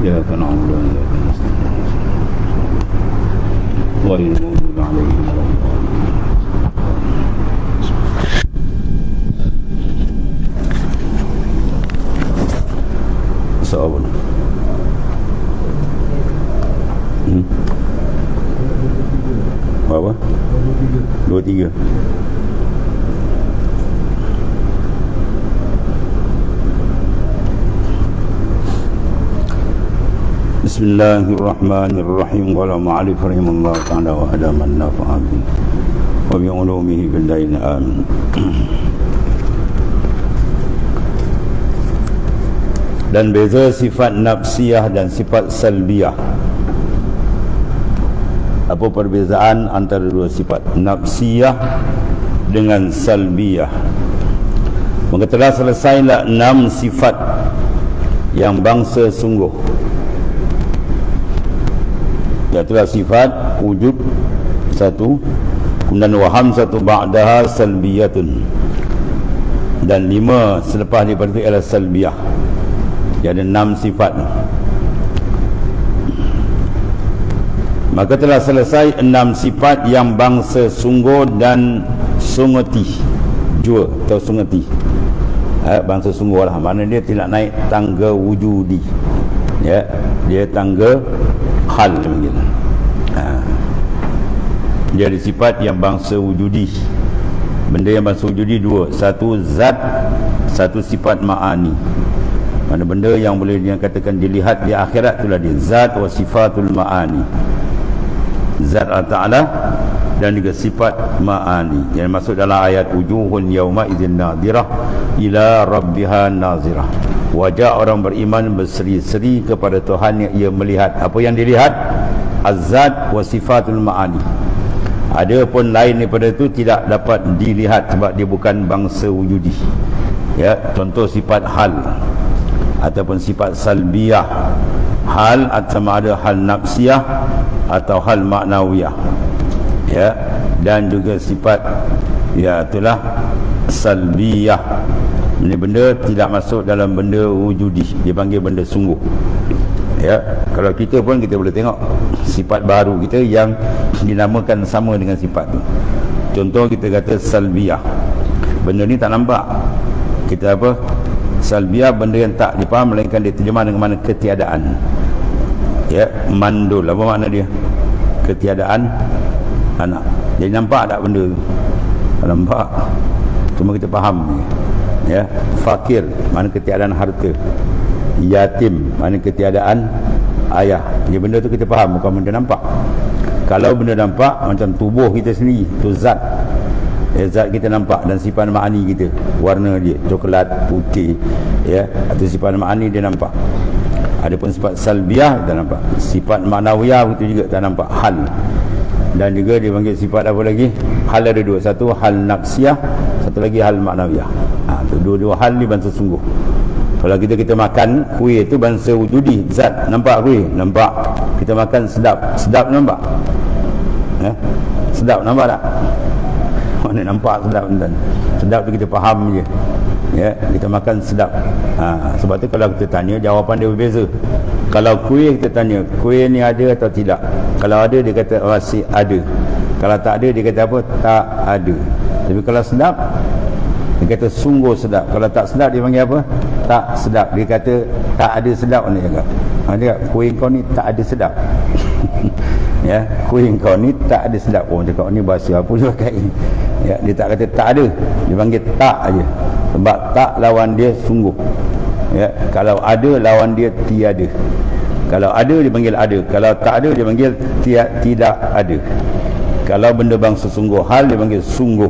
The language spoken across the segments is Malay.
إياك نعبد وإياك نستعين غير المغضوب عليهم ولا الضالين. Sahabat. Berapa? 23. Bismillahirrahmanirrahim. Qala ma'alif rahimahullah ta'ala wa adaman nafa'ati wa bi'ulumihi bidain amin. Dan beza sifat nafsiyah dan sifat salbiyah. Apa perbezaan antara dua sifat nafsiyah dengan salbiyah? Maka telah selesailah 6 sifat yang bangsa sungguh. Iaitulah sifat wujud satu, kemudian waham satu, ba'daha salbiyatun, dan 5 selepas daripada itu ialah salbiyah. Dia ada 6 sifat. Maka telah selesai 6 sifat yang bangsa sungguh dan sungeti jua atau sungeti. Bangsa sungguh lah, mana dia tidak naik tangga wujudi, ya, dia tangga hal mungkin. Dia ada sifat yang bangsa wujudi. Benda yang bangsa wujudi 2, satu zat, satu sifat ma'ani. Mana benda yang boleh dikatakan dilihat di akhirat, itulah dia zat wa sifatul ma'ani, zat Allah Ta'ala dan juga sifat ma'ani yang masuk dalam ayat wujuhun yawma idzin nadhirah ila rabbiha nazirah. Wajah orang beriman berseri-seri kepada Tuhan yang ia melihat. Apa yang dilihat? Az-zat wa sifatul ma'ani. Ada pun lain daripada itu tidak dapat dilihat sebab dia bukan bangsa wujudi. Ya, contoh sifat hal ataupun sifat salbiyah. Hal sama ada hal nafsiyah atau hal maknawiyah, ya, dan juga sifat, ya, itulah salbiyah. Ini benda tidak masuk dalam benda wujudi, dia panggil benda sungguh. Ya, kalau kita pun kita boleh tengok sifat baru kita yang dinamakan sama dengan sifat tu. Contoh kita kata salbiyah, benda ni tak nampak. Kita apa? Salbiyah benda yang tak dipaham, melainkan dia terjemah dengan mana ketiadaan. Ya, mandul, apa makna dia? Ketiadaan anak. Jadi nampak tak benda tu? Tak nampak, cuma kita faham. Ya, fakir, mana ketiadaan harta. Yatim, mana ketiadaan ayah. Jadi benda tu kita faham, bukan benda nampak. Kalau benda nampak, macam tubuh kita sendiri, tu zat. Zat kita nampak, dan sifat ma'ani kita, warna dia coklat, putih, ya, atau sifat ma'ani dia nampak. Adapun sifat salbiyah tak nampak. Sifat maknawiyah itu juga tak nampak, hal. Dan juga dia panggil sifat apa lagi? Hal ada 2, satu hal nafsiyah, satu lagi hal maknawiyah. Tu dua-dua hal ni bangsa sungguh. Kalau kita makan kuih itu bangsa wujudi, zat. Nampak kuih? Nampak. Kita makan sedap, sedap nampak? Sedap nampak tak? Mana nampak sedap tuan. Sedap tu kita faham je. Ya, kita makan sedap. Sebab tu kalau kita tanya, jawapan dia berbeza. Kalau kuih kita tanya, kuih ni ada atau tidak? Kalau ada dia kata masih ada. Kalau tak ada dia kata apa? Tak ada. Tapi kalau sedap dia kata sungguh sedap. Kalau tak sedap dia panggil apa? Tak sedap. Dia kata tak ada sedap ni juga. Dia kata kuih kau ni tak ada sedap. Ya, kuih kau ni tak ada sedap. Oh, cakap ni bahasa apa dia pakai? Ya, dia tak kata tak ada. Dia panggil tak aja. Sebab tak lawan dia sungguh. Ya, kalau ada lawan dia tiada. Kalau ada dia panggil ada. Kalau tak ada dia panggil tidak ada. Kalau benda bangsa sungguh hal dia panggil sungguh.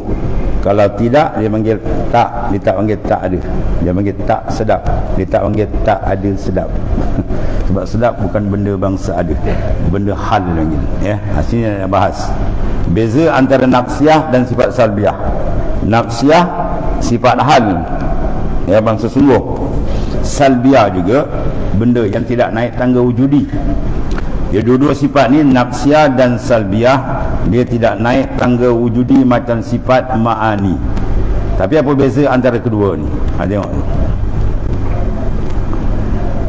Kalau tidak dia panggil tak. Dia tak panggil tak ada. Dia panggil tak sedap. Dia tak panggil tak ada sedap. Sebab sedap bukan benda bangsa ada, benda hal lagi. Ya, sini nak bahas beza antara nafsiyah dan sifat salbiyah. Nafsiyah sifat hal, ya, bangsa sungguh. Salbiyah juga benda yang tidak naik tangga wujudi. Dia dua-dua sifat ni, nafsiyah dan salbiyah, dia tidak naik tangga wujudi macam sifat ma'ani. Tapi apa beza antara kedua ni? Tengok.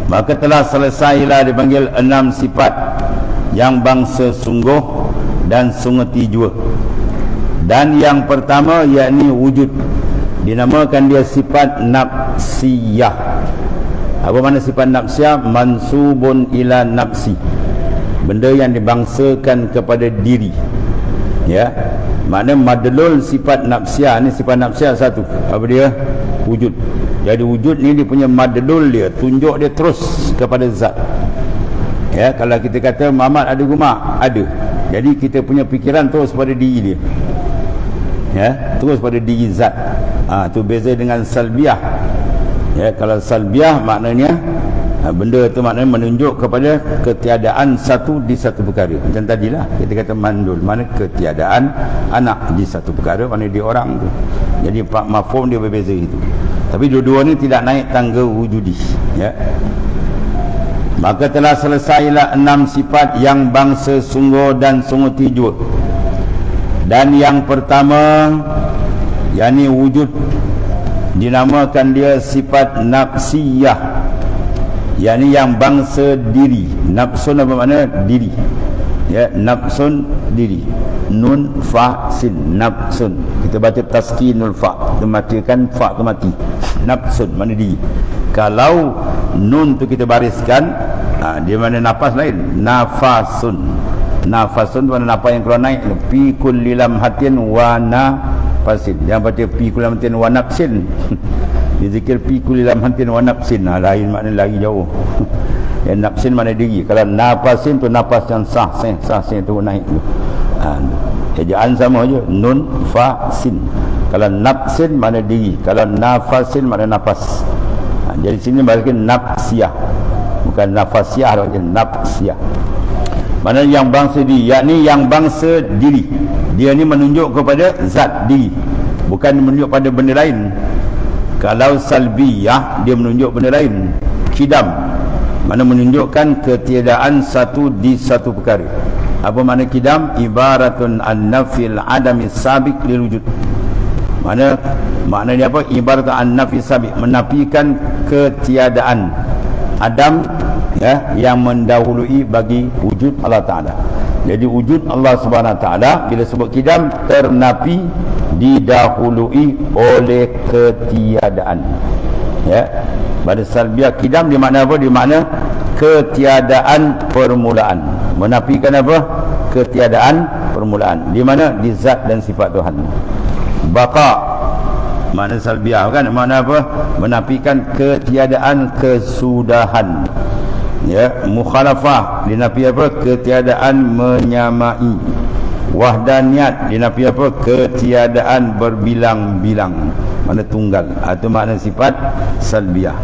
Maka telah selesailah dipanggil 6 sifat yang bangsa sungguh dan sungguh jua. Dan yang pertama yakni wujud, dinamakan dia sifat nafsiyah. Apa makna sifat nafsiyah? Mansubun ila nafsi, benda yang dibangsakan kepada diri. Ya, makna madlul sifat nafsiyah ni, sifat nafsiyah satu, apa dia? Wujud. Jadi wujud ni dia punya madlul, dia tunjuk dia terus kepada zat. Ya, kalau kita kata Muhammad ada rumah, ada. Jadi kita punya fikiran terus pada diri dia. Ya, terus pada diri zat. Tu beza dengan salbiah. Ya, kalau salbiah maknanya benda tu maknanya menunjuk kepada ketiadaan satu di satu perkara. Macam tadilah kita kata mandul, mana ketiadaan anak di satu perkara, mana dia orang tu. Jadi mafhum dia berbeza itu. Tapi dua-dua ni tidak naik tangga wujudi. Ya. Maka telah selesailah 6 sifat yang bangsa sungguh dan sungguh jua. Dan yang pertama yakni wujud, dinamakan dia sifat nafsiyah, yakni yang bangsa diri. Nafsun apa makna? Diri. Ya, nafsun diri. Nun fa sin, nafsun. Kita baca taskinul fa, kita matikan fa tu mati. Nafsun mana diri. Kalau nun tu kita bariskan, dia mana nafas lain, nafasun. Nafasun tu mana nafas yang keluar naik, fi kulli lamhatin wa nafasin. Yang baca fi kulli lamhatin wa nafsin. Dizikir fi kulli lamhatin wa nafsin, lain makna lagi jauh. Yang nafsin mana diri. Kalau nafasin tu nafas yang sah tu naik tu. Ejaan sama je, nun fa sin. Kalau nafsin mana diri, kalau nafasin mana nafas. Jadi sini balikin nafsiyah, bukan nafasiyah, nafsiyah. Mana yang bangsa diri, yakni yang bangsa diri. Dia ni menunjuk kepada zat diri, bukan menunjuk pada benda lain. Kalau salbiyah, dia menunjuk benda lain. Kidam, mana menunjukkan ketiadaan satu di satu perkara. Apa makna kidam? Ibaratun an-nafil adami sabiq lil wujud. Makna dia apa? Ibaratun an-nafil sabiq, menafikan ketiadaan adam, ya, yang mendahului bagi wujud Allah Ta'ala. Jadi wujud Allah Subhanahu Wa Ta'ala bila sebut kidam, ternafi, didahului oleh ketiadaan. Ya, pada salbiah kidam dia makna apa? Dia makna ketiadaan permulaan. Menafikan apa? Ketiadaan permulaan. Di mana? Di zat dan sifat Tuhan. Baqa, makna salbiah kan? Makna apa? Menafikan ketiadaan kesudahan. Ya, mukhalafah, dinafi apa? Ketiadaan menyamai. Wahdaniyat, dinafi apa? Ketiadaan berbilang-bilang. Mana tunggal. Itu makna sifat salbiah.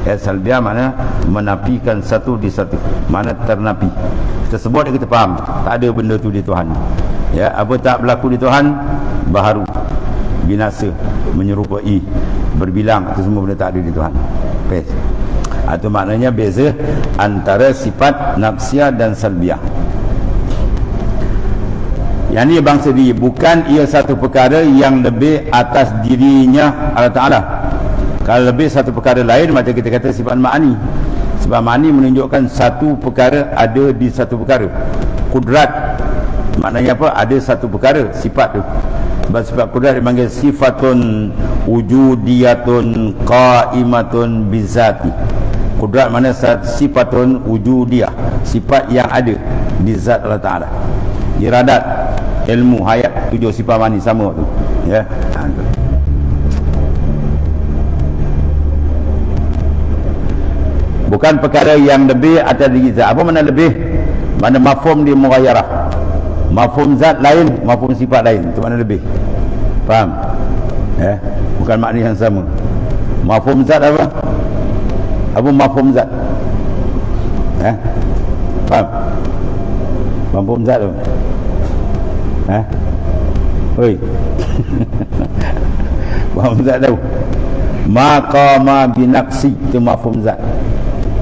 Ya, salbiah makna menafikan satu di satu. Mana ternafi. Kita sebut, kita faham. Tak ada benda tu di Tuhan. Ya, apa tak berlaku di Tuhan? Baharu, binasa, menyerupai, berbilang, itu semua benda tak ada di Tuhan. Pes. Itu maknanya beza antara sifat nafsiyah dan salbiah. Yang ni bangsa diri, bukan ia satu perkara yang lebih atas dirinya Allah Ta'ala. Kalau lebih satu perkara lain, macam kita kata sifat ma'ani. Sifat ma'ani menunjukkan satu perkara ada di satu perkara. Kudrat, maknanya apa? Ada satu perkara, sifat tu. Sebab sifat kudrat dipanggil sifatun wujudiyatun qa'imatun bizati. Kudrat mana sifatun wujudiyah, sifat yang ada di zat Allah Ta'ala. Iradat, ilmu, hayat, 7 sifat mani sama tu. Ya. Bukan perkara yang lebih atas diri zat. Apa mana lebih? Mana mafhum di mughayyarah. Mafhum zat lain, mafhum sifat lain. Itu mana lebih? Faham? Ya. Bukan makna yang sama. Mafhum zat apa? Apa mafhum zat? Faham? Mafhum zat tu? Oi. Mafhum zat tahu? Maqama binafsi, itu mafhum zat.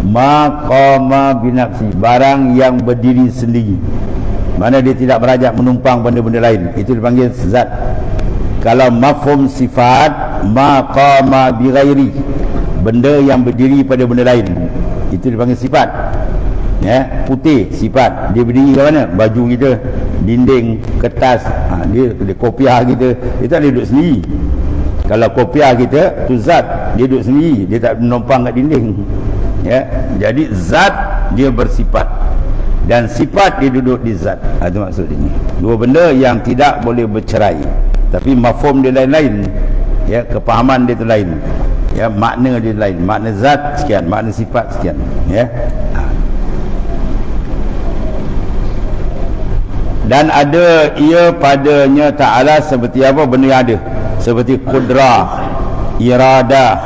Maqama binafsi, barang yang berdiri sendiri, mana dia tidak berajak menumpang benda-benda lain, itu dipanggil zat. Kalau mafhum sifat, maqama bighairi, benda yang berdiri pada benda lain, itu dipanggil sifat. Putih sifat. Dia berdiri ke mana? Baju kita, dinding, kertas, dia kopiah kita, dia tak boleh duduk sendiri. Kalau kopiah kita tu zat, dia duduk sendiri, dia tak menumpang kat dinding. Jadi zat dia bersifat dan sifat dia duduk di zat. Itu maksud ini. Dua benda yang tidak boleh bercerai, tapi mafhum dia lain-lain. Kepahaman dia tu lain. Makna dia lain. Makna zat sekian, makna sifat sekian. Dan ada ia padanya Ta'ala seperti apa benda yang ada, seperti kudrah, iradah,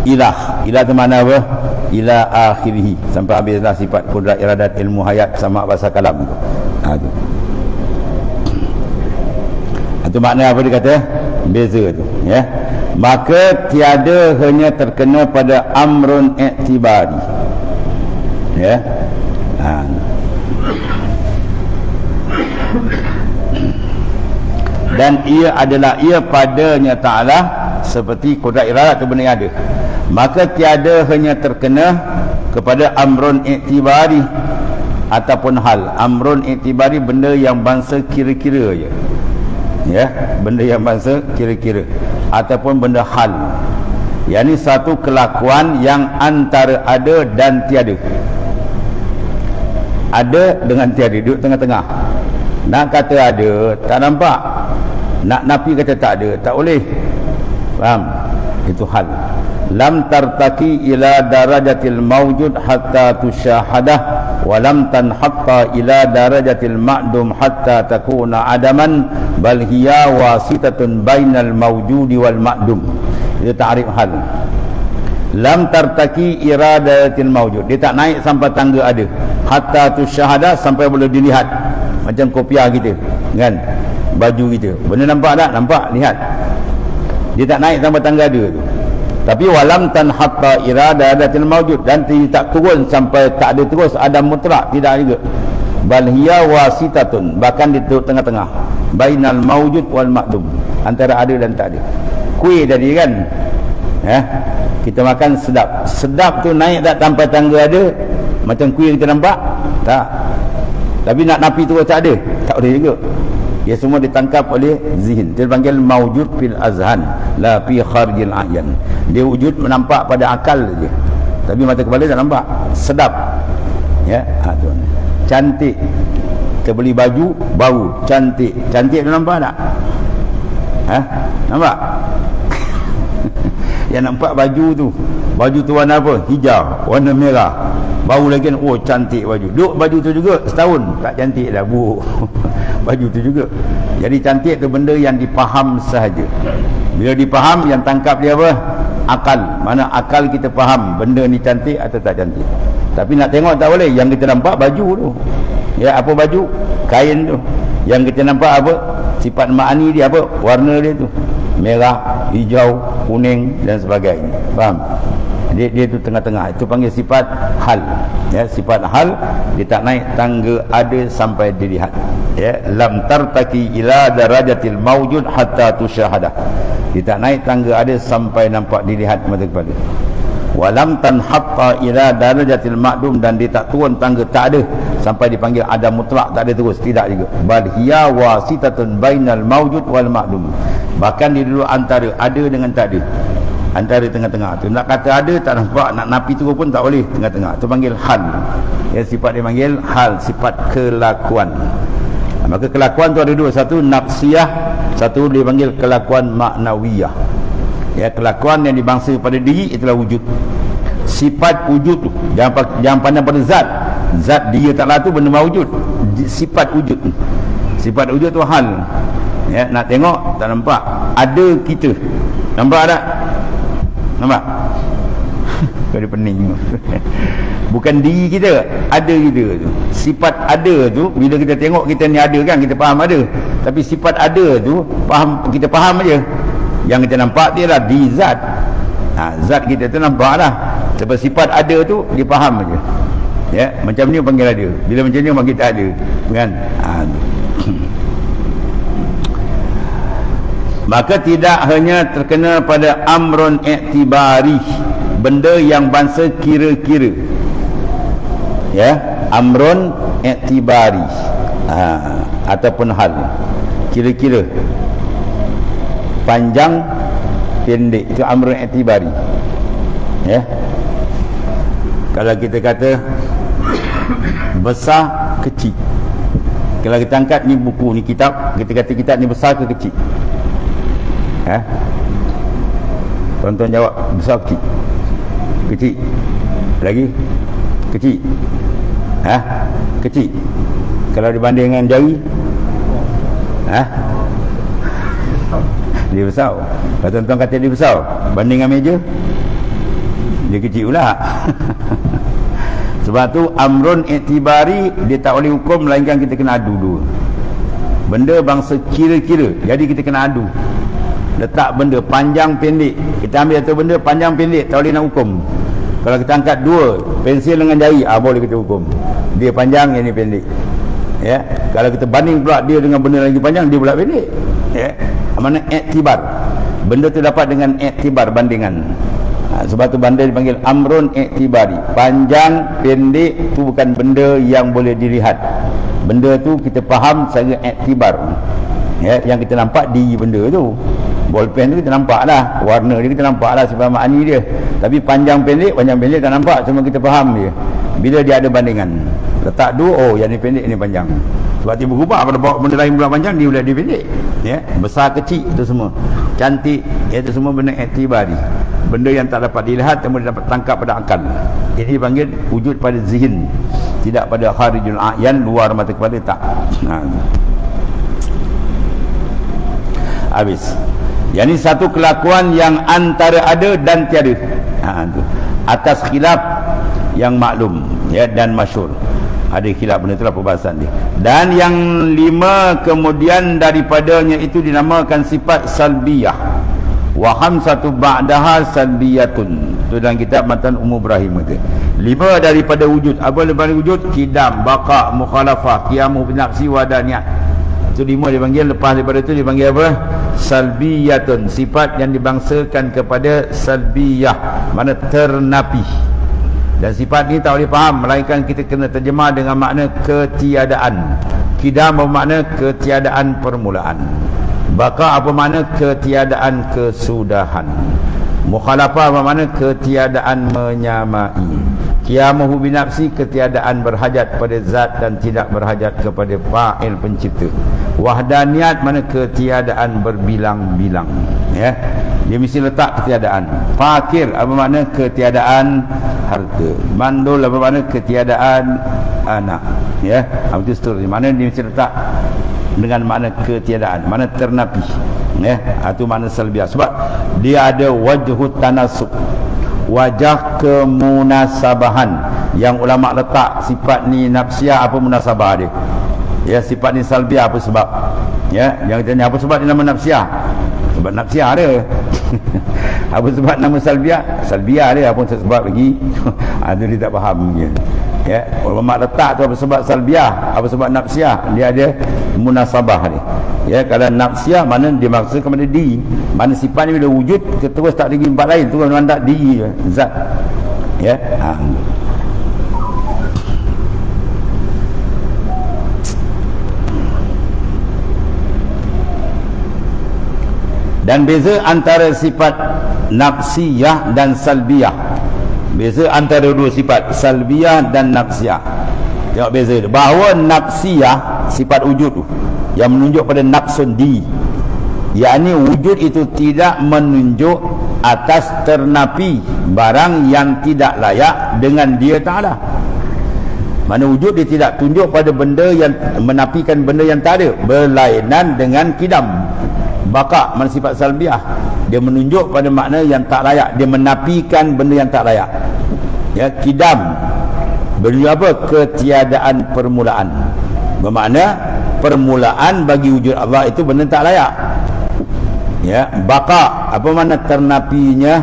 ilah. Ilah tu mana apa? Ila akhirih, sampai habislah sifat kudrat, iradat, ilmu, hayat, sama bahasa kalam tu. Itu makna apa dia kata? Beza tu. Maka tiada hanya terkena pada amrun i'tibari. Dan ia adalah ia padanya Ta'ala seperti kudrat, iradat tu benda yang ada. Maka tiada hanya terkena kepada amrun i'tibari ataupun hal. Amrun i'tibari benda yang bangsa kira-kira je. Benda yang bangsa kira-kira ataupun benda hal. Yang ni satu kelakuan yang antara ada dan tiada. Ada dengan tiada, duduk tengah-tengah. Nak kata ada, tak nampak. Nak nafi kata tak ada, tak boleh. Faham? Itu hal. Lam tartaki ila darajatil mawjud hatta tusyahadah wa lam tanhatta ila darajatil ma'dum hatta takuna adaman bal hiya wasitatun bainal mawjudi wal ma'dum. Itu ta'rif hal. Lam tartaki iradatil mawjud, dia tak naik sampai tangga ada, hatta tusyahadah sampai boleh dilihat. Macam kopiah kita kan, baju kita, benda nampak tak? Nampak, lihat. Dia tak naik sampai tangga ada tu. Tapi walam tanhatta iradatil mawjud, dan tidak turun sampai tak ada terus adam mutlak, tidak juga. Bal hiya wasitatun, bahkan di tengah-tengah, bainal mawjud wal ma'dum, antara ada dan tak ada. Kuih tadi kan, kita makan sedap, sedap tu naik tak sampai tangga ada, macam kuih yang kita nampak tak. Tapi nak napi terus tak ada, tak boleh juga. Ia semua ditangkap oleh zihin. Dia panggil mawjud fil azhan, la fi kharijil a'yan. Dia wujud menampak pada akal je, tapi mata kepala tak nampak. Sedap. Tu. Cantik. Kita beli baju, bau, cantik. Cantik tu nampak tak? Nampak? Yang nampak baju tu. Baju tu warna apa? Hijau, warna merah. Bau lagi, oh cantik baju. Duk baju tu juga setahun tak cantik dah, buruk. Baju tu juga. Jadi cantik tu benda yang dipaham sahaja. Bila dipaham, yang tangkap dia apa? Akal. Mana akal kita faham benda ni cantik atau tak cantik. Tapi nak tengok tak boleh. Yang kita nampak baju tu. Apa baju? Kain tu. Yang kita nampak apa? Sifat ma'ani dia apa? Warna dia tu. Merah, hijau, kuning dan sebagainya. Faham? Dia tu tengah-tengah. Itu panggil sifat hal. Sifat hal, dia tak naik tangga ada sampai dilihat. Lam tartaki ila darajatil mawjud hatta tusyahadah. Dia tak naik tangga ada sampai nampak dilihat mata kepala. Walam tanhatta ila darajatil ma'dum, dan dia tak turun tangga tak ada sampai dipanggil adam mutlak, tak ada terus, tidak juga. Bal hiya wasitatun bainal mawjud wal ma'dum. Bahkan dia dulu antara ada dengan tak ada, antara tengah-tengah tu. Nak kata ada tak nampak, nak napi tu pun tak boleh, tengah-tengah. Tu panggil hal. Sifat dia panggil hal, sifat kelakuan. Maka kelakuan tu ada dua, satu nafsiyah, satu dia panggil kelakuan maknawiyah. Kelakuan yang dibangsa pada diri itulah wujud. Sifat wujud tu jangan pandang pada zat. Zat dia taklah tu benda mawujud. Sifat wujud, sifat wujud tu hal. Nak tengok tak nampak, ada kita, nampak tak? Nampak? Kau ada pening. Bukan diri kita, ada kita tu. Sifat ada tu, bila kita tengok kita ni ada kan, kita faham ada. Tapi sifat ada tu faham, kita faham aja. Yang kita nampak dia lah di zat. Zat kita tu nampak lah. Sebab sifat ada tu dia faham aja. Macam ni panggil ada. Bila macam ni panggil tak ada, kan? Maka tidak hanya terkena pada amrun i'tibari, benda yang bangsa kira-kira. ya, amrun i'tibari, ataupun hal, kira-kira panjang pendek, itu amrun i'tibari, ya. Kalau kita kata besar kecil, kalau kita angkat ni buku ni, kitab, kita kata kitab ni besar ke kecil? Tuan-tuan jawab, besar kecil? Kecil. Lagi? Kecil. Kecil. Kalau dibanding dengan jari, dia besar. Kalau tuan-tuan kata dia besar, banding dengan meja, dia kecil pula. Sebab tu amrun i'tibari, dia tak boleh hukum melainkan kita kena adu dulu. Benda bangsa kira-kira, jadi kita kena adu. Letak benda panjang pendek, kita ambil satu benda panjang pendek, tak boleh nak hukum. Kalau kita angkat dua pensil dengan jari, boleh kita hukum. Dia panjang, yang ni pendek, ya. Kalau kita banding pula dia dengan benda lagi panjang, dia pula pendek, ya. Mana i'tibar, benda tu dapat dengan i'tibar, bandingan. Sebab tu benda dipanggil amrun i'tibari. Panjang pendek tu bukan benda yang boleh dilihat. Benda tu kita faham secara i'tibar, ya. Yang kita nampak di benda tu, bolpen tu kita nampak lah, warna dia kita nampak lah sebab makni dia. Tapi panjang pendek tak nampak, cuma kita faham dia. Bila dia ada bandingan, letak dua, yang ni pendek, ni panjang. Sebab dia berubah, pada bawa benda lain pula panjang, dia boleh dia pendek, ya. Besar kecil itu semua, cantik, itu semua benda i'tibari. Benda yang tak dapat dilihat, yang boleh dapat tangkap pada akal. Ini dipanggil wujud pada zihin, tidak pada kharijul a'yan, luar mata kepala, tak. Habis. Yang ini satu kelakuan yang antara ada dan tiada, atas khilaf yang maklum, ya, dan masyhur. Ada khilaf, benda itulah perbahasan dia. Dan yang lima kemudian daripadanya itu dinamakan sifat salbiyah. Wa khamsatu ba'daha salbiyatun. Itu dalam kitab Matan Ummu Ibrahim kata. Lima daripada wujud. Apa daripada wujud? Kidam, baqa, mukhalafah, qiyamu binafsi wa daniyat. Itu lima dipanggil. Lepas daripada itu dipanggil apa? Salbiyatun. Sifat yang dibangsakan kepada salbiyah, mana ternapi. Dan sifat ni tak boleh faham melainkan kita kena terjemah dengan makna ketiadaan. Kidam bermakna ketiadaan permulaan. Baqa apa makna ketiadaan kesudahan. Mukhalafah apa makna ketiadaan menyamai. Qiyamuhu binafsi ketiadaan berhajat pada zat dan tidak berhajat kepada fa'il pencipta. Wahdaniyat mana ketiadaan berbilang-bilang, ya. Dia mesti letak ketiadaan. Fakir apa makna ketiadaan harta. Mandul apa makna ketiadaan anak, ya. Itu seterusnya. Mana dia mesti letak dengan makna ketiadaan, mana ternapi, ya. Itu makna salbiah. Sebab dia ada wajhut tanasub, wajah kemunasabahan. Yang ulama letak sifat ni nafsiyah, apa munasabah dia, ya. Sifat ni salbiah apa sebab, ya. Yang tanya apa sebab dia nama nafsiyah, sebab nafsiyah dia. Apa sebab nama salbiah, salbiah dia, apa sebab lagi. Itu dia tak faham mungkin, ya. Ulama letak tu apa sebab salbiah, apa sebab nafsiyah, dia ada munasabah dia, ya. Kalau nafsiyah mana dimaksud kepada diri, mana sifat ni bila wujud terus tak lagi tempat lain, terus mendak diri zat, ya. Dan beza antara sifat nafsiyah dan salbiyah, beza antara dua sifat salbiyah dan nafsiyah. Tengok beza dia. Bahawa nafsiyah, sifat wujud tu yang menunjuk pada nafsun diri, yakni wujud itu tidak menunjuk atas ternapi barang yang tidak layak dengan dia Ta'ala. Mana wujud dia tidak tunjuk pada benda yang menafikan benda yang tak ada, berlainan dengan kidam. Baqa mana sifat salbiah, dia menunjuk pada makna yang tak layak, dia menafikan benda yang tak layak, ya. Kidam bermaksud apa? Ketiadaan permulaan, bermakna permulaan bagi wujud Allah itu benda tak layak, ya. Baqa apa makna ternapinya?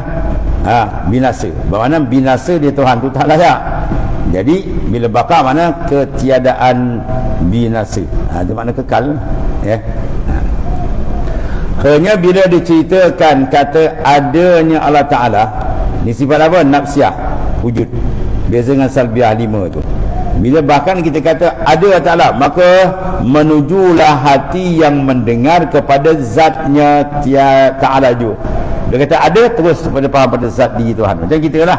Binasa, bermakna binasa dia Tuhan tu tak layak. Jadi bila baqa makna ketiadaan binasa, itu makna kekal, ya. Hanya bila diceritakan kata adanya Allah Ta'ala, ni sifat apa? Nafsiyah, wujud. Beza dengan salbiah lima tu. Bila bahkan kita kata ada Ta'ala, maka menujulah hati yang mendengar kepada zatnya Ta'ala juga. Dia kata ada, terus pada faham pada zat diri Tuhan. Macam kita lah,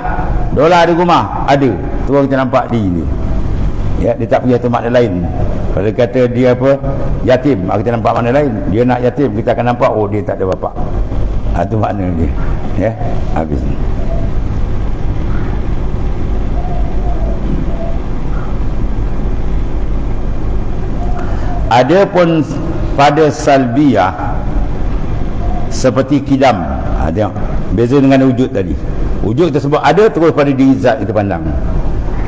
dolar ada rumah, ada, terus kita nampak diri dia. Ya, dia tak punya tu makna lain. Kalau kata dia apa, yatim, kita nampak makna lain. Dia nak yatim, kita akan nampak oh dia tak ada bapa. Itu makna dia. Ya, habis. Adapun pada salbiyah seperti kidam, tengok beza dengan wujud tadi. Wujud tersebut ada terus pada diri zat kita pandang.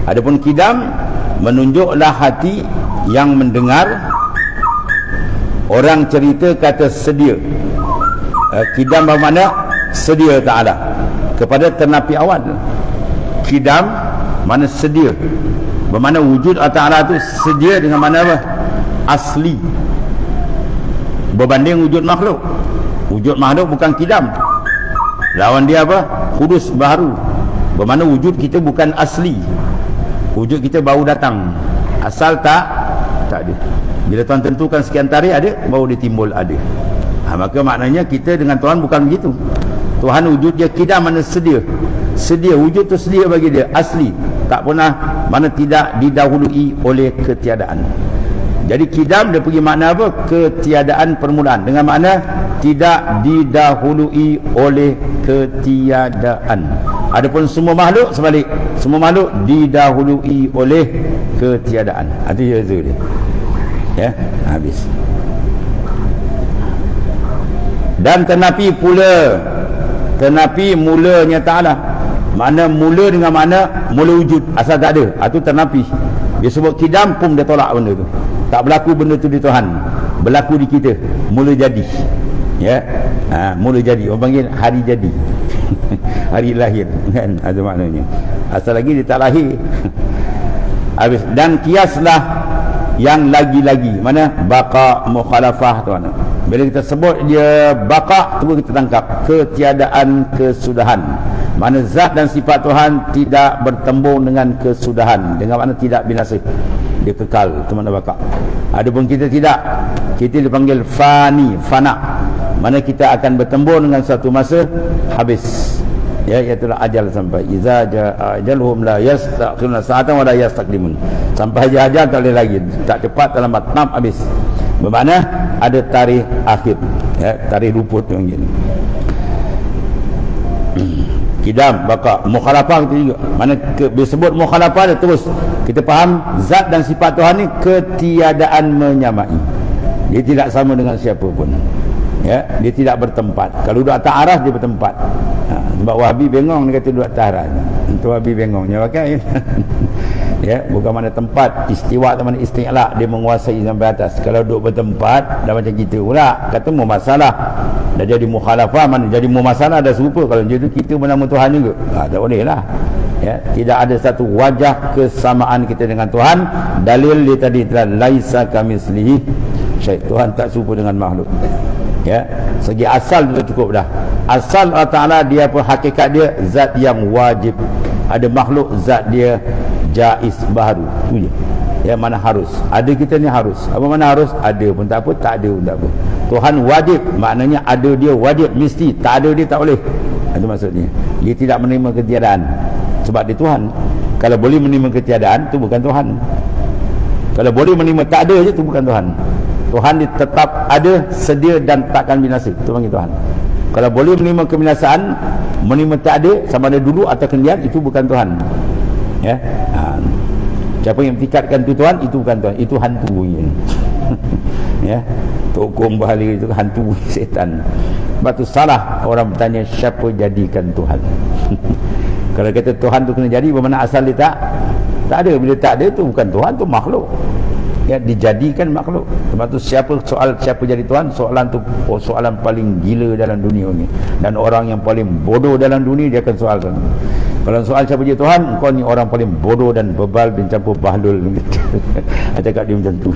Adapun kidam menunjuklah hati yang mendengar orang cerita kata sedia. Kidam bermakna sedia Ta'ala kepada ternapi awal. Kidam mana sedia, bermakna wujud Ta'ala tu sedia dengan mana apa? Asli berbanding wujud makhluk. Wujud makhluk bukan kidam, lawan dia apa? Kudus, baru. Bermakna wujud kita bukan asli, wujud kita baru datang, asal tak ada. Bila Tuhan tentukan sekian tarikh ada, baru dia timbul ada. Maka maknanya kita dengan Tuhan bukan begitu. Tuhan wujud dia kidam, mana sedia. Sedia, wujud tu sedia bagi dia, asli, tak pernah, mana tidak didahului oleh ketiadaan. Jadi kidam dia pergi makna apa? Ketiadaan permulaan, dengan makna tidak didahului oleh ketiadaan. Adapun semua makhluk sebalik, semua makhluk didahului oleh ketiadaan. Itu je dia. Ya, habis. Dan ternapi pula, ternapi mulanya Ta'ala. Makna mula dengan makna mula wujud, asal tak ada. Itu ternapi. Dia sebut kidam pun dia tolak benda tu. Tak berlaku benda tu di Tuhan, berlaku di kita, mula jadi. Ya, mula jadi. Orang panggil hari jadi. Hari lahir, kan? Ada maknanya. Asal lagi dia tak lahir. Habis. Dan kiaslah yang lagi-lagi, mana baqa mukhalafah tuan. Bila kita sebut dia baqa, tu kita tangkap ketiadaan kesudahan. Mana zat dan sifat Tuhan tidak bertembung dengan kesudahan, dengan makna tidak binasa, dia kekal, itu makna baqa. Adapun kita tidak, kita dipanggil fani, fana, mana kita akan bertembung dengan satu masa habis. Ya, iaitulah ajal sampai iza ajaluhum la yastakhiruna sa'atan wa la yastaqdimun. Sampai ajal tak boleh lagi, tak cepat dalam matnam habis. Bermakna ada tarikh akhir, ya, tarikh luput tu yang gini. Kidam, baqa, mukhalafah itu juga. Mana disebut mukhalafah dia terus kita faham zat dan sifat Tuhan ni ketiadaan menyamai. Dia tidak sama dengan siapa pun. Ya, dia tidak bertempat. Kalau duduk atas aras dia bertempat. Sebab Wahabi bengong dia kata duduk atas aras. Itu Wahabi bengongnya pakai. Ya, bukan mana tempat istiwa atau mana isti'la, dia menguasai sampai atas. Kalau duduk bertempat dah macam kita pula, kata mu masalah. Dah jadi mukhalafah, mana jadi mu masalah dah serupa. Kalau macam tu kita bernama Tuhan juga. Tak boleh lah. Ya, tidak ada satu wajah kesamaan kita dengan Tuhan. Dalil dia tadi telah laisa kamitslihi syai'. Tuhan tak serupa dengan makhluk. Ya, segi asal itu cukup dah. Asal Allah Ta'ala dia apa, hakikat dia zat yang wajib. Ada makhluk zat dia jaiz, baharu. Tu je. Ya, mana harus. Ada kita ni harus. Apa mana harus? Ada pun tak apa, tak ada pun tak apa. Tuhan wajib, maknanya ada dia wajib mesti, tak ada dia tak boleh. Itu maksudnya. Dia tidak menerima ketiadaan sebab dia Tuhan. Kalau boleh menerima ketiadaan, tu bukan Tuhan. Kalau boleh menerima tak ada je, tu bukan Tuhan. Tuhan dia tetap ada, sedia dan takkan binasa. Itu panggil Tuhan. Kalau boleh menerima kebinasaan, menerima tak ada, sama ada dulu atau kemudian, itu bukan Tuhan. Ya. Siapa yang mentikatkan itu Tuhan, itu bukan Tuhan, itu hantu. Ya. Tokom bahala itu hantu setan. Sebab tu salah orang bertanya siapa jadikan Tuhan. Kalau kata Tuhan tu kena jadi, bermakna asal dia tak ada. Bila tak ada, tu bukan Tuhan, tu makhluk. Ya, dijadikan makhluk. Sebab tu siapa jadi Tuhan, soalan tu soalan paling gila dalam dunia ni. Dan orang yang paling bodoh dalam dunia dia akan soalkan. Kalau soal siapa jadi Tuhan, kau ni orang paling bodoh dan bebal bin campur bahlul. Cakap dia macam tu.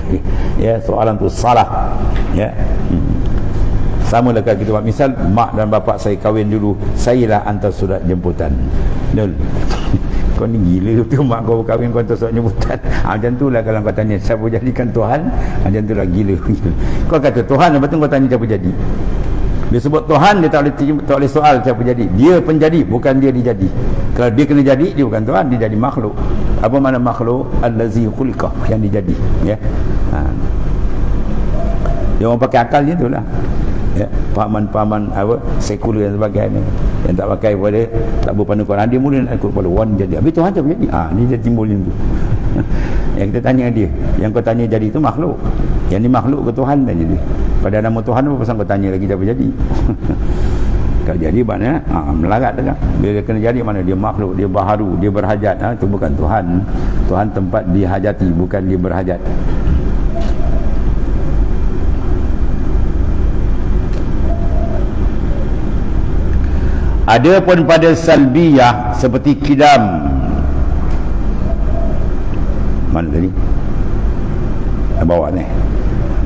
Ya, soalan tu salah. Ya. Sama lah kalau kita buat misal, mak dan bapak saya kahwin dulu, saya lah hantar surat jemputan. Nul. kau ni gila tu, mak kau kahwin kau tak nyebutan. Macam tu lah kalau kau tanya siapa jadikan Tuhan, macam tu lah gila. Kau kata Tuhan, lepas tu kau tanya siapa jadi. Dia sebut Tuhan, dia tak boleh soal siapa jadi. Dia penjadi, bukan dia dijadi. Kalau dia kena jadi, dia bukan Tuhan, dia jadi makhluk. Apa makna makhluk? Allazi khuliqah, yang dijadi, ya. Dia orang pakai akal je tu lah, ya. Pahaman-pahaman apa sekular dan sebagainya, yang tak pakai pada, tak berpandu Quran, dia mula nak ikut pada wan jadi. Habis Tuhan siapa jadi? Ni dia timbul tu. Yang kita tanya dia, yang kau tanya jadi tu makhluk, yang ni makhluk ke Tuhan tanya dia. Pada nama Tuhan apa pasal kau tanya lagi siapa jadi? Kalau jadi maknanya melarat kan. Bila dia kena jadi, mana dia makhluk, dia baharu, dia berhajat. Itu bukan Tuhan. Tuhan tempat dihajati, bukan dia berhajat. Ada pun pada salbiyah seperti kidam. Mana tadi? Bawa ni.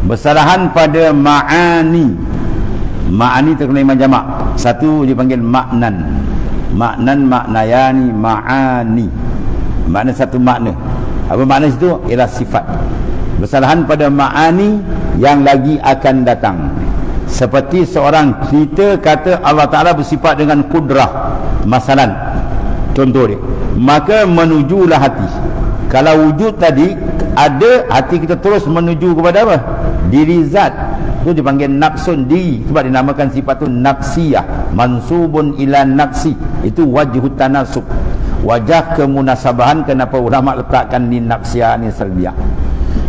Bersalahan pada ma'ani. Ma'ani terkena imam jamak. Satu dipanggil maknan. Maknan, maknayani, ma'ani. Makna satu makna. Apa makna situ? Ialah sifat. Bersalahan pada ma'ani yang lagi akan datang. Seperti seorang cerita kata Allah Ta'ala bersifat dengan kudrah, masalan, contoh dia, maka menujulah hati. Kalau wujud tadi ada, hati kita terus menuju kepada apa? Diri zat. Itu dipanggil nafsun diri, sebab dinamakan sifat itu nafsiyah, mansubun ila nafsi. Itu wajhut tanasub, wajah kemunasabahan. Kenapa ulama letakkan ni nafsiyah, ni salbiyah,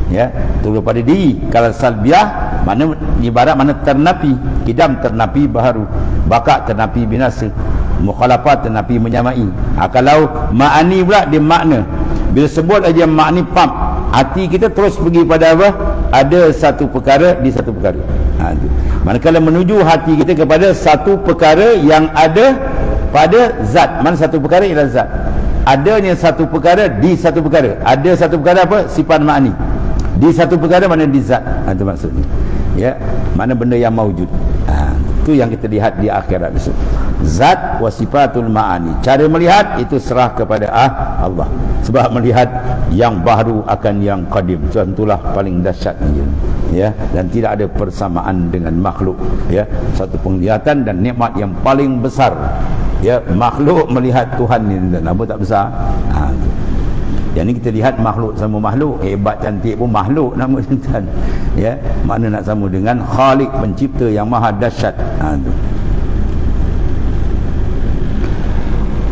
ya, turut pada diri. Kalau salbiyah mana ibarat mana ternapi, kidam ternapi baharu, bakak ternapi binasa, mukhalafat ternapi menyamai. Kalau ma'ani pula dia makna. Bila sebut aja makni pam, hati kita terus pergi pada apa? Ada satu perkara di satu perkara. Itu. Manakala menuju hati kita kepada satu perkara yang ada pada zat. Mana satu perkara ialah zat. Adanya satu perkara di satu perkara. Ada satu perkara apa? Sifat makni. Di satu perkara mana di zat. Itu maksudnya. Ya, mana benda yang maujud. Itu yang kita lihat di akhirat besok. Zat wa sifatul ma'ani. Cara melihat itu serah kepada Allah. Sebab melihat yang baru akan yang qadim. Itulah paling dahsyat, ya, dan tidak ada persamaan dengan makhluk, ya. Satu penglihatan dan nikmat yang paling besar, ya. Makhluk melihat Tuhan ni apa tak besar. Yang ni kita lihat makhluk sama makhluk, hebat cantik pun makhluk nama Tuhan, ya. Mana nak sama dengan Khalik, pencipta yang maha dahsyat.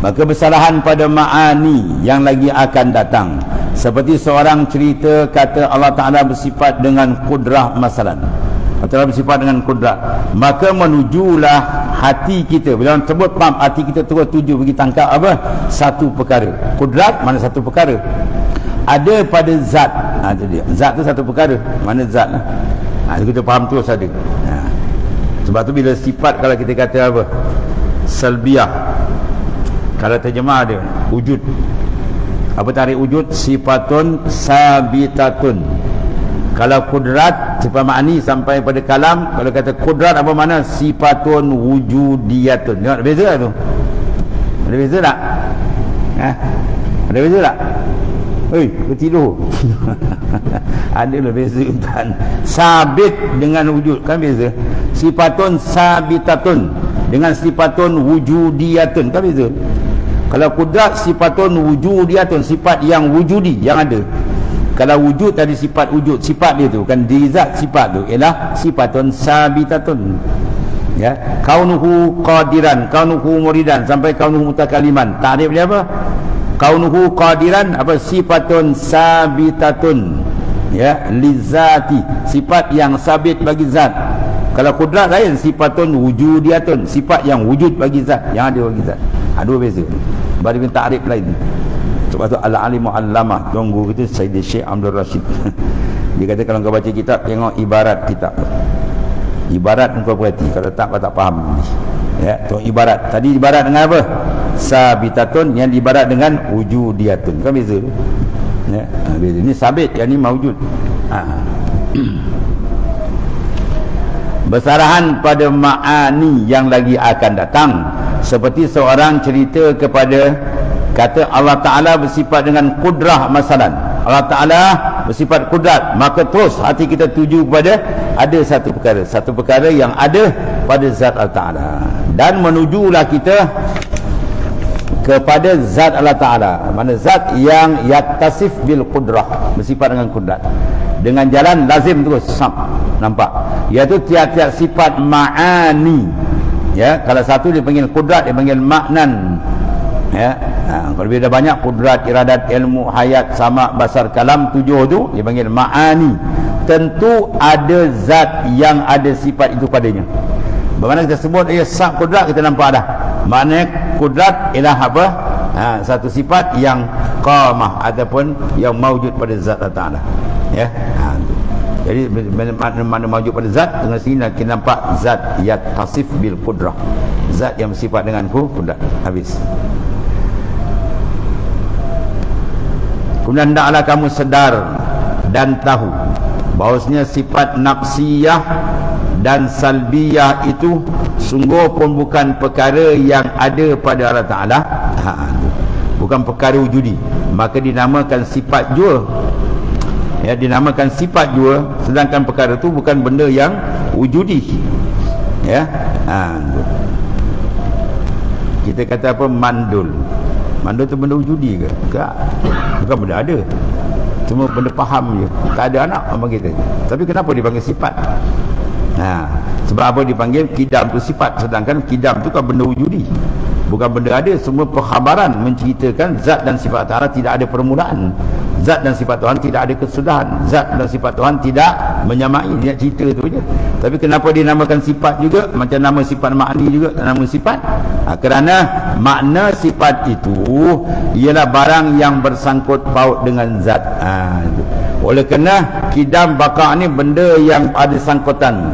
Maka bersalahan pada ma'ani yang lagi akan datang. Seperti seorang cerita kata Allah Ta'ala bersifat dengan kudrah, masalan, Allah Ta'ala bersifat dengan kudrah, maka menujulah hati kita. Bila orang sebut pam, hati kita terus tuju pergi tangkap apa? Satu perkara. Kudrat mana satu perkara? Ada pada zat. Itu dia. Zat tu satu perkara. Mana zat lah? Kita faham terus ada. Sebab tu bila sifat, kalau kita kata apa? Salbiyah. Kalau terjemah dia wujud. Apa tarik wujud? Sifatun sabitatun. Kalau kudrat, sifat makni sampai pada kalam. Kalau kata kudrat apa mana? Sifatun wujudiyatun. Tengok ada beza tak tu? Ada beza tak? Ada beza tak? Hei, bertidur. Adalah beza kan. Sabit dengan wujud kan beza. Sifatun sabitatun dengan sifatun wujudiyatun kan beza. Kalau kudrat sifatun wujudiyatun, sifat yang wujudi, yang ada. Kalau wujud tadi sifat wujud, sifat dia tu kan diri zat, sifat tu ialah sifatun sabitatun, ya. Kaunuhu qadiran, kaunuhu muridan, sampai kaunuhu mutakaliman. Takrif dia apa? Kaunuhu qadiran apa? Sifatun sabitatun, ya, lizati, sifat yang sabit bagi zat. Kalau kudrat lain, sifatun wujudiyatun, sifat yang wujud bagi zat, yang ada bagi zat. Dua beza. Baru dengan takrif lain. Sebab tu al-alimu al-lamah, tuan guru kita Sayyid Syekh Abdul Rashid. Dia kata kalau kau baca kitab, tengok ibarat kitab. Ibarat kau perhati, kalau tak kau tak faham. Ya, tengok ibarat. Tadi ibarat dengan apa? Sabitatun, yang ibarat dengan wujudiyatun. Kan beza tu. Ya, beza. Ini sabit, yang ni maujud. Bersarahan pada ma'ani yang lagi akan datang. Seperti seorang cerita kepada kata Allah Ta'ala bersifat dengan kudrah masalan, Allah Ta'ala bersifat kudrat, maka terus hati kita tuju kepada ada satu perkara yang ada pada zat Allah Ta'ala, dan menujulah kita kepada zat Allah Ta'ala, mana zat yang yattasif bil kudrah, bersifat dengan kudrat, dengan jalan lazim terus nampak, iaitu tiap-tiap sifat ma'ani, ya. Kalau satu dipanggil kudrat, dipanggil maknan, ya. Kalau dia dah banyak kudrat, iradat, ilmu, hayat, sama, basar, kalam, 7 tu dipanggil ma'ani. Tentu ada zat yang ada sifat itu padanya. Bagaimana kita sebut sab kudrat, kita nampak dah maknanya kudrat ialah apa? Satu sifat yang qamah ataupun yang mawjud pada zat Allah Ta'ala, ya. Jadi mana mawjud pada zat, dengan sini kita nampak zat yattasif bil kudrah, zat yang bersifat dengan kudrat. Habis. Kemudian hendaklah kamu sedar dan tahu bahawasanya sifat nafsiyah dan salbiyah itu sungguh pun bukan perkara yang ada pada Allah Ta'ala, bukan perkara wujudi, maka dinamakan sifat jua, ya, dinamakan sifat jua, sedangkan perkara itu bukan benda yang wujudi, ya. Kita kata apa? Mandul tu benda wujudi ke? Tak, bukan benda ada, cuma benda faham je, tak ada anak apa kita. Tapi kenapa dipanggil sifat? Sebab apa dipanggil kidam tu sifat, sedangkan kidam tu kan benda wujudi, bukan benda ada. Semua perkhabaran menceritakan zat dan sifat Ta'ala tidak ada permulaan, zat dan sifat Tuhan tidak ada kesudahan, zat dan sifat Tuhan tidak menyamai. Dia cerita tu je. Tapi kenapa dinamakan sifat juga, macam nama sifat makni juga nama sifat? Kerana makna sifat itu ialah barang yang bersangkut paut dengan zat. Oleh kerana kidam baka ni benda yang ada sangkutan,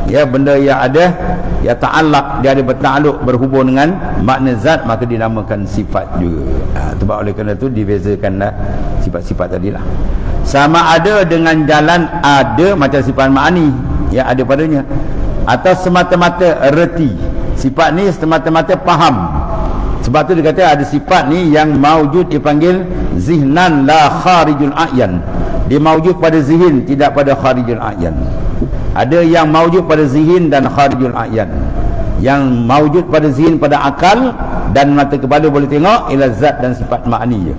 ya, benda yang ada, ya, ta'allaq, dia ada bertakluk, berhubung dengan makna zat, maka dinamakan sifat juga. Sebab oleh kerana itu dibezakanlah sifat-sifat tadilah. Sama ada dengan jalan ada macam sifat ma'ani, ya, ada padanya, atau semata-mata reti. Sifat ni semata-mata faham. Sebab tu dia kata ada sifat ni yang maujud dipanggil zihnan la kharijul a'yan. Dia maujud pada zihin, tidak pada kharijul a'yan. Ada yang maujud pada zihin dan kharijul a'yan. Yang maujud pada zihin, pada akal dan mata kepala boleh tengok, ialah zat dan sifat makni je.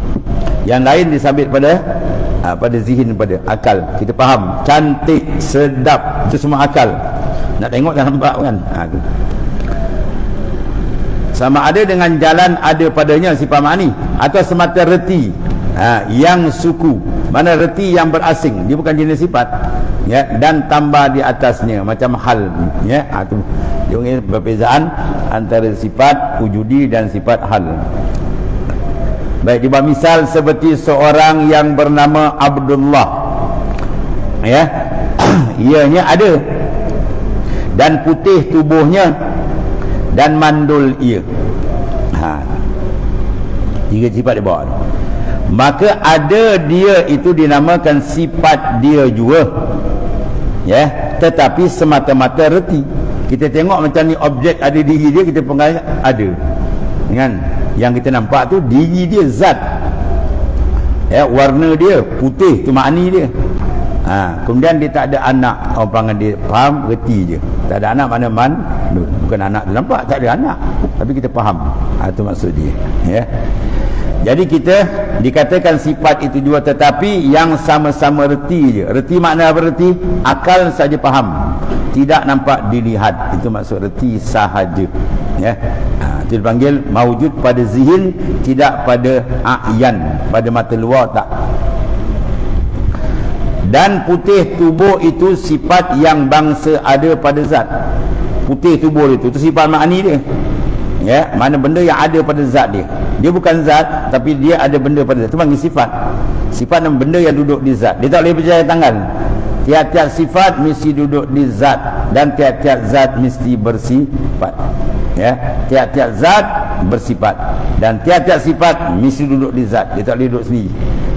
Yang lain disabit pada zihin, pada akal. Kita faham, cantik, sedap, itu semua akal. Nak tengok dah nampak kan? Sama ada dengan jalan ada padanya sifat makni, atau semata reti, yang suku, mana reti yang berasing, dia bukan jenis sifat, ya, dan tambah di atasnya macam hal, ya. Itu dia punya perbezaan antara sifat wujudi dan sifat hal. Baik, dibuat misal seperti seorang yang bernama Abdullah, ya. Ianya ada dan putih tubuhnya dan mandul ia. Tiga sifat dia bawa. Maka ada dia itu dinamakan sifat dia juga, ya, tetapi semata-mata reti. Kita tengok macam ni objek ada diri dia, kita panggil ada, kan? Yang kita nampak tu diri dia zat, ya, warna dia putih tu makni dia. Kemudian dia tak ada anak, orang panggil dia faham, reti je. Tak ada anak, mana bukan anak dia nampak, tak ada anak, tapi kita faham. Itu maksud dia, ya. Jadi kita dikatakan sifat itu juga, tetapi yang sama-sama reti je. Reti makna apa reti? Akal saja faham, tidak nampak dilihat. Itu maksud reti sahaja, ya. Itu dipanggil mawujud pada zihin, tidak pada a'yan, pada mata luar tak. Dan putih tubuh itu sifat yang bangsa ada pada zat. Putih tubuh itu sifat makni dia, ya, mana benda yang ada pada zat dia. Dia bukan zat, tapi dia ada benda pada zat. Itu panggil sifat. Sifat dan benda yang duduk di zat. Dia tak boleh berjaya tangan. Tiap-tiap sifat mesti duduk di zat, dan tiap-tiap zat mesti bersifat, ya. Tiap-tiap zat bersifat, dan tiap-tiap sifat mesti duduk di zat. Dia tak boleh duduk sendiri.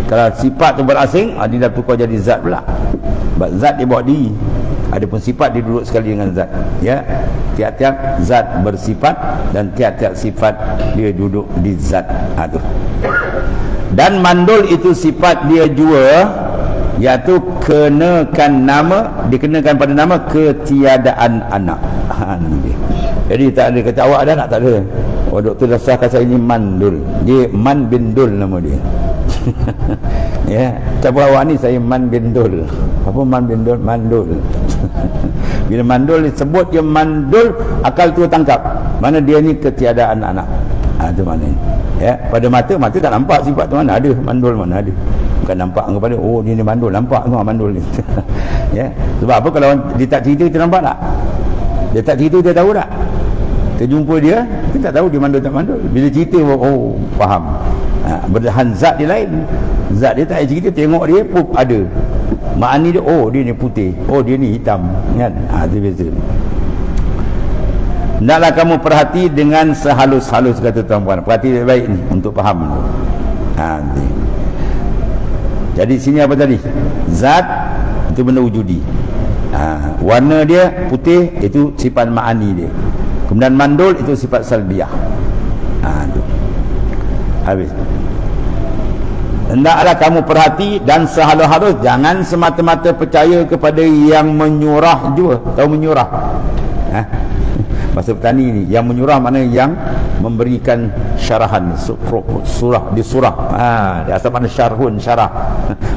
Kalau sifat tu berasing, dia dah tukar jadi zat pula. Sebab zat dia bawa diri. Adapun sifat dia duduk sekali dengan zat, ya. Tiap-tiap zat bersifat dan tiap-tiap sifat dia duduk di zat. Itu. Dan mandul itu sifat dia jua, iaitu dikenakan pada nama ketiadaan anak. Ini dia. Jadi tak ada kata awak ada nak, tak ada. Oh, doktor dah sahkan saya ini mandul. Dia Man bin Dul nama dia. Ya, siapa awak ni? Saya Man bin Dul. Apa Man bin Dul? Mandul. Bila mandul disebut dia mandul, akal tu tangkap. Mana dia ni ketiadaan anak. Itu maknanya. Ya, pada mata tak nampak sifat tu mana ada, mandul mana ada. Bukan nampak kepada oh dia ni mandul, nampak tu mandul ni. Ya. Sebab apa kalau dia tak cerita kita nampak tak? Dia tak cerita dia tahu tak? Kita jumpa dia, kita tak tahu dia mandul tak mandul. Bila cerita oh faham. Berdahan zat dia lain. Zat dia tak ada cerita, tengok dia pup ada. Makna dia oh dia ni putih, oh dia ni hitam, kan? Itu beza. Hendaklah kamu perhati dengan sehalus-halus, kata tuan-puan. Perhati baik ni untuk faham. Jadi sini apa tadi? Zat itu benda wujudi. Warna dia putih, itu sifat ma'ani dia. Kemudian mandul itu sifat salbiyah. Itu. Habis. Hendaklah kamu perhati dan sehalus-halus, jangan semata-mata percaya kepada yang menyurah juga. Tahu menyurah? Bahasa petani ni, yang menyurah mana yang memberikan syarahan, surah di surah. Di asal mana syarhun, syarah.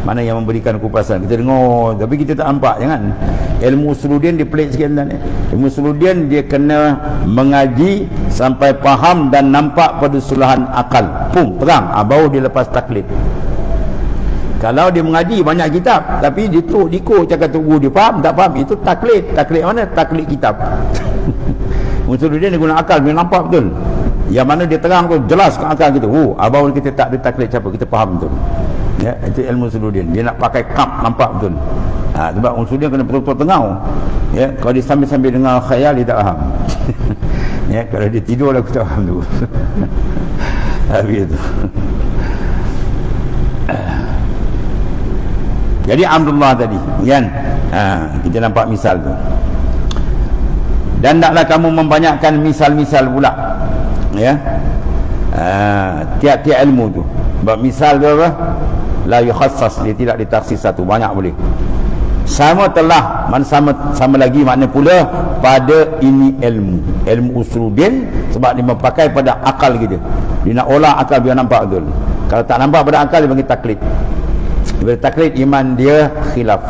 Mana yang memberikan kupasan. Kita dengar tapi kita tak nampak, jangan. Ilmu usuluddin dia pelik sikit tuan. Ilmu usuluddin dia kena mengaji sampai faham dan nampak pada suluhan akal. Pum, perang. Baru dia lepas taklid. Kalau dia mengaji banyak kitab tapi dia diko cakap tunggu dia faham tak faham, itu taklid. Taklid mana? Taklid kitab. Usuluddin dia guna akal, dia nampak betul. Yang mana dia terang tu jelas ke akal kita. Baru kita tak ada taklid siapa, kita faham betul. Ya, itu ilmu usuluddin. Dia nak pakai kap nampak betul. Sebab usuluddin kena betul-betul tengau. Ya, kalau dia sambil-sambil dengar khayal dia tak faham. Ya, kalau dia tidur aku tak faham tu. Habis tu. Jadi amrullah tadi, kan? Kita nampak misal tu. Dan taklah kamu membanyakkan misal-misal pula. Ya. Tiap-tiap ilmu tu. Sebab misal tu apa? La yukhassas, dia tidak ditaksis satu, banyak boleh. Sama telah, sama lagi makna pula pada ini ilmu usuluddin, sebab dia memakai pada akal kita. Dia nak olah akal biar nampak betul. Kalau tak nampak pada akal dia panggil taklid. Bila taklid iman dia khilaf.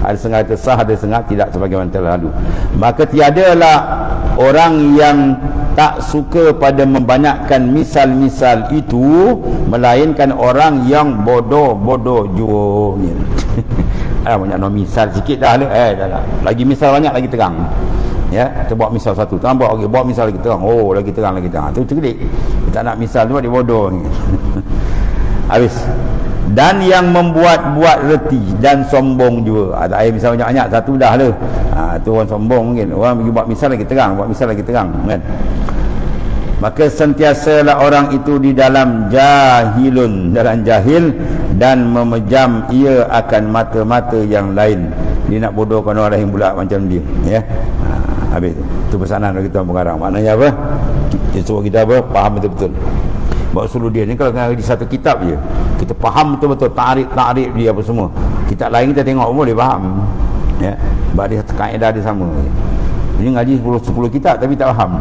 Ada setengah sah, ada setengah tidak sebagaimana telah lalu. Maka tiadalah orang yang tak suka pada membanyakkan misal-misal itu, melainkan orang yang bodoh-bodoh jua. Banyak misal sikit dah lah. Lagi misal banyak lagi terang. Ya, kita bawa misal satu, tambah okey, bawa misal lagi terang. Lagi terang. Tu cerdik. Kita nak misal tu dia bodoh ni. Habis. Dan yang membuat-buat reti dan sombong juga. Ada ayat misal banyak-banyak, satu dah lah. Tu orang sombong mungkin. Orang pergi buat misal lagi terang, kan? Maka sentiasalah orang itu di dalam dalam jahil, dan memejam ia akan mata-mata yang lain. Dia nak bodohkan orang lain pula macam dia, ya. Habis tu pesanan bagi tuan pengarang. Maknanya apa? Dia suruh kita apa? Faham betul-betul. Bahawa usuluddin ni kalau di satu kitab je, kita faham betul-betul takrif dia apa semua. Kitab lain kita tengok boleh faham. Ya. Sebab dia kaedah dia sama. Dia ngaji 10 kitab tapi tak faham.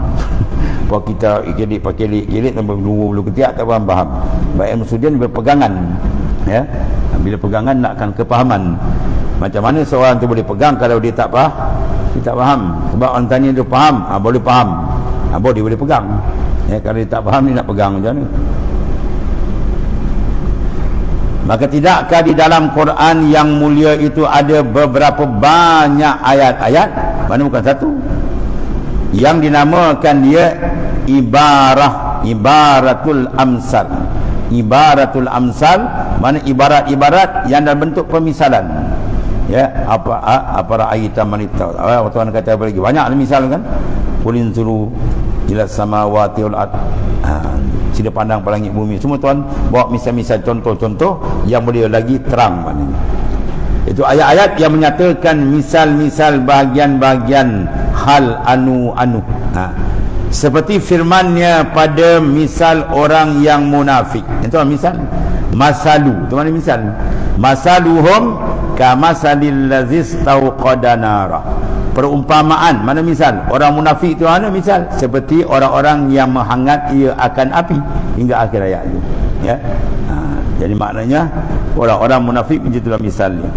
Pak kita pakai kilit sampai 20 ketiak tak faham. Baik ilmu usuluddin berpegangan. Ya. Bila pegangan nakkan kepahaman. Macam mana seorang tu boleh pegang kalau dia tak faham? Dia tak faham. Sebab orang tanya dia faham, boleh faham. Baru dia boleh pegang. Ya, kalau dia tak faham dia nak pegang macam mana? Maka tidakkah di dalam Quran yang mulia itu ada beberapa banyak ayat-ayat, mana bukan satu, yang dinamakan dia ibaratul amsal. Ibaratul amsal mana ibarat-ibarat yang dalam bentuk pemisalan. Ya, apa ra'aita manita. Tuan kata apa lagi? Banyak misal kan? Qulin zuru ila samawati wal ard. Sila pandang pada langit bumi. Semua tuan bawa misal-misal contoh-contoh yang boleh lagi terang maknanya. Itu ayat-ayat yang menyatakan misal-misal bahagian-bahagian hal anu-anu. Seperti firmannya pada misal orang yang munafik. Itu misal. Masalu. Itu mana misal? Masaluhum kamasalil lazis tauqada nara. Perumpamaan. Mana misal? Orang munafik itu mana misal? Seperti orang-orang yang menghangat ia akan api. Hingga akhir ayat itu. Ya. Jadi maknanya orang-orang munafik begitulah misalnya.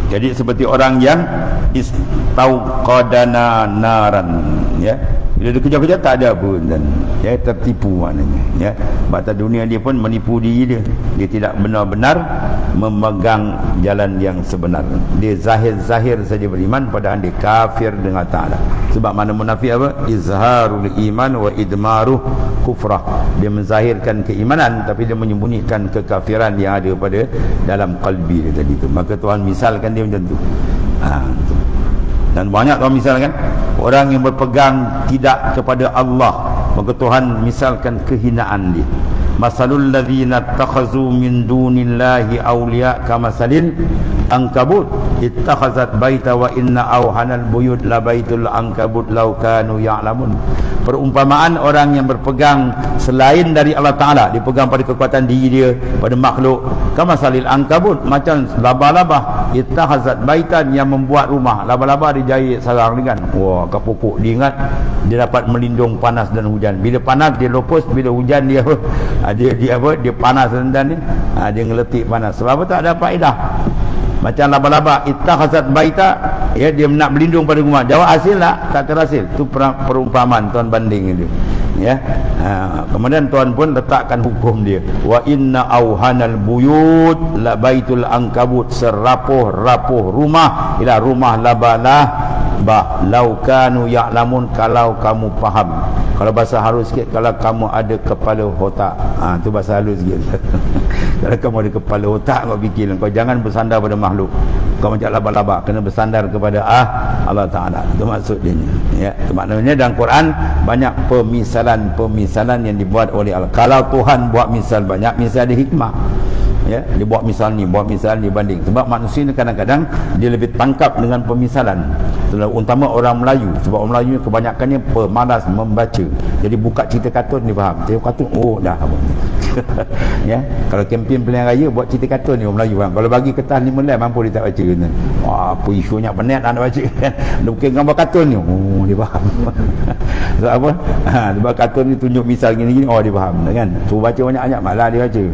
Jadi seperti orang yang istauqadana naran, ya. Bila dia kerja-kerja tak ada pun, dan ya tertipu maknanya, ya. Mata dunia dia pun menipu diri dia. Dia tidak benar-benar memegang jalan yang sebenar. Dia zahir-zahir saja beriman, padahal dia kafir dengan Ta'ala. Sebab mana munafik apa? Izharul iman wa idmaruh kufrah. Dia menzahirkan keimanan tapi dia menyembunyikan kekafiran yang ada pada dalam qalbi dia tadi tu. Maka Tuhan misalkan dia macam tu. Dan banyak Tuhan misalkan orang yang berpegang tidak kepada Allah, maka Tuhan misalkan kehinaan dia. Masalul ladzina takhazu min dunillahi awliya kamasalil ankabut ittakhazat baita wa inna awhanal buyut la baitul ankabut law kanu ya'lamun. Perumpamaan orang yang berpegang selain dari Allah Ta'ala, dia pegang pada kekuatan diri dia, pada makhluk, kamasalil ankabut, macam laba-laba ittakhazat baitan, yang membuat rumah. Laba-laba dijahit sarang ni kan, wah, kat pokok dia ingat dia dapat melindung panas dan hujan. Bila panas dia lopos, bila hujan dia dia panas dan dia ngeletik panas. Sebab apa? Tak ada faedah. Macam laba-laba ittakhazat baita, ya, dia nak berlindung pada rumah. Jawab hasil tak terhasil. Itu perumpamaan Tuhan banding itu, ya. Kemudian Tuhan pun letakkan hukum dia. Wa inna auhanal buyut la baitul ankabut, serapuh-rapuh rumah ialah rumah laba-laba. Lau kanu ya'lamun, kalau kamu faham. Kalau bahasa halus sikit, kalau kamu ada kepala otak. Tu bahasa halus sikit. Kalau kamu ada kepala otak, kau fikir, kau jangan bersandar pada makhluk. Kau macam laba-laba, kena bersandar kepada Allah Ta'ala. Itu maksud dia, ya. Itu maknanya dalam Quran banyak pemisalan yang dibuat oleh Allah. Kalau Tuhan buat misal banyak, misal ada hikmah, ya. Dia buat misal ni, banding. Sebab manusia ni kadang-kadang dia lebih tangkap dengan pemisalan. Terutama orang Melayu. Sebab orang Melayu kebanyakannya pemalas membaca. Jadi buka cerita kartun dia faham. Tengok kartun, oh dah apa. Ya. Kalau kempen pilihan raya buat cerita kartun ni orang Melayu faham. Kalau bagi kertas 5 lembar mampu dia tak baca kan. Wah, apa isunya penet nak baca kan. Dia bukan gambar kartun ni. Oh, dia faham. Sebab apa? Sebab kartun ni tunjuk misal gini-gini, oh dia faham kan. Suruh baca banyak-banyak malah dia baca.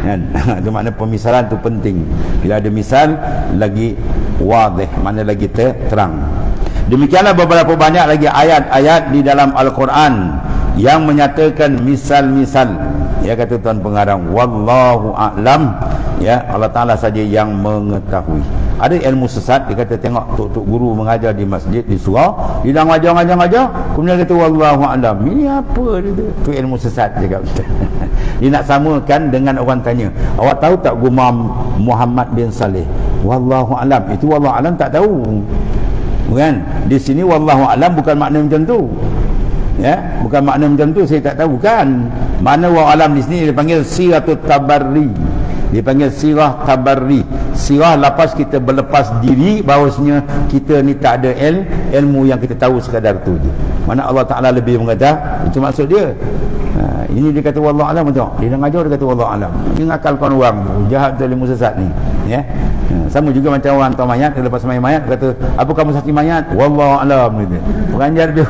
Kan. Itu makna pemisalan tu penting. Bila ada misal lagi wadih, mana lagi terang. Demikianlah beberapa banyak lagi ayat-ayat di dalam Al-Quran yang menyatakan misal-misal. Ya, kata Tuan Pengarang, wallahu a'lam, ya, Allah Ta'ala saja yang mengetahui. Ada ilmu sesat, dia kata tengok tok-tok guru mengajar di masjid, di surau, dia dah ngajar, kemudian kata wallahu a'lam. Ini apa dia tu? Tu ilmu sesat je kat. Dia nak samakan dengan orang tanya, awak tahu tak gumam Muhammad bin Saleh? Wallahu a'lam. Itu wallahu a'lam tak tahu. Bukan? Di sini wallahu a'lam bukan makna macam tu. Ya, bukan makna macam tu, saya tak tahu, bukan. Makna wallahu a'lam di sini dipanggil siratut tabarri. Dipanggil sirah tabarri. Sirah lepas kita berlepas diri bahawasanya kita ni tak ada ilmu, yang kita tahu sekadar tu je. Mana Allah Ta'ala lebih mengata, itu maksud dia. Ini dia kata wallahu a'lam, betul. Dia dah ngajar, dia kata wallahu a'lam. Dia ngakalkan orang jahat tu, ilmu sesat ni, ya. Sama juga macam orang hantar mayat, dia lepas mayat, dia kata apa kamu saksi mayat? Wallahu a'lam gitu. Pengajar dia.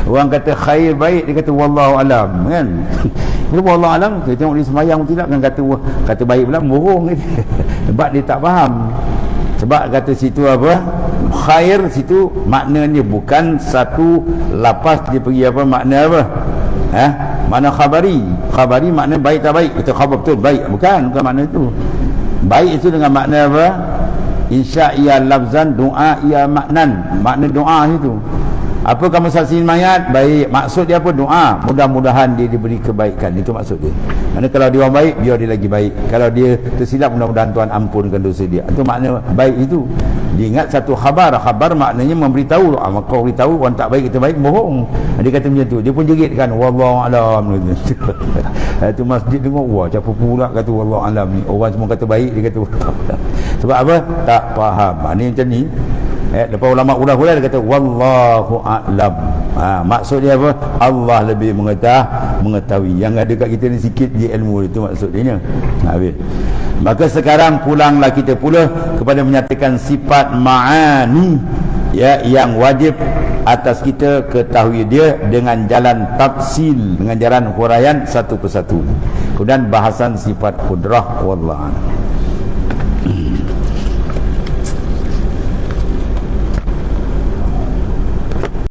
Orang kata khair baik, dia kata wallahu a'lam, kan. Bila wallahu a'lam, kita tengok dia semayang tidak kan, kata baik pula bohong gitu. Sebab dia tak faham. Sebab kata situ apa? Khair situ maknanya bukan satu lapas dia pergi apa makna apa? Makna khabari. Khabari makna baik tak baik. Itu khabar betul baik, bukan makna itu. Baik itu dengan makna apa? Insya ia lafzan, doa ia maknan. Makna doa itu. Apa kamu saksikan mayat? Baik. Maksud dia apa? Doa. Mudah-mudahan dia diberi kebaikan. Itu maksud dia. Kerana kalau dia orang baik, biar dia lagi baik. Kalau dia tersilap, mudah-mudahan Tuhan ampunkan dosa dia. Itu makna baik itu. Dia ingat satu khabar. Khabar maknanya memberitahu. Maka orang beritahu orang tak baik, kita baik, bohong. Dia kata macam tu. Dia pun jeritkan, Wallahualam. Itu masjid dengar, wah siapa pula kata Wallahualam ni. Orang semua kata baik, dia kata Wallahualam. Sebab apa? Tak faham. Ini macam ni. Lepas ulama hula-hula dia kata wallahu a'lam. Maksud dia apa? Allah lebih mengetahui. Yang ada kat kita ni sikit je ilmu itu maksud dia. Habis. Maka sekarang pulanglah kita pula kepada menyatakan sifat ma'ani, ya, yang wajib atas kita ketahui dia dengan jalan tafsil, dengan jalan huraian satu persatu. Kemudian bahasan sifat qudrah wallahu a'lam.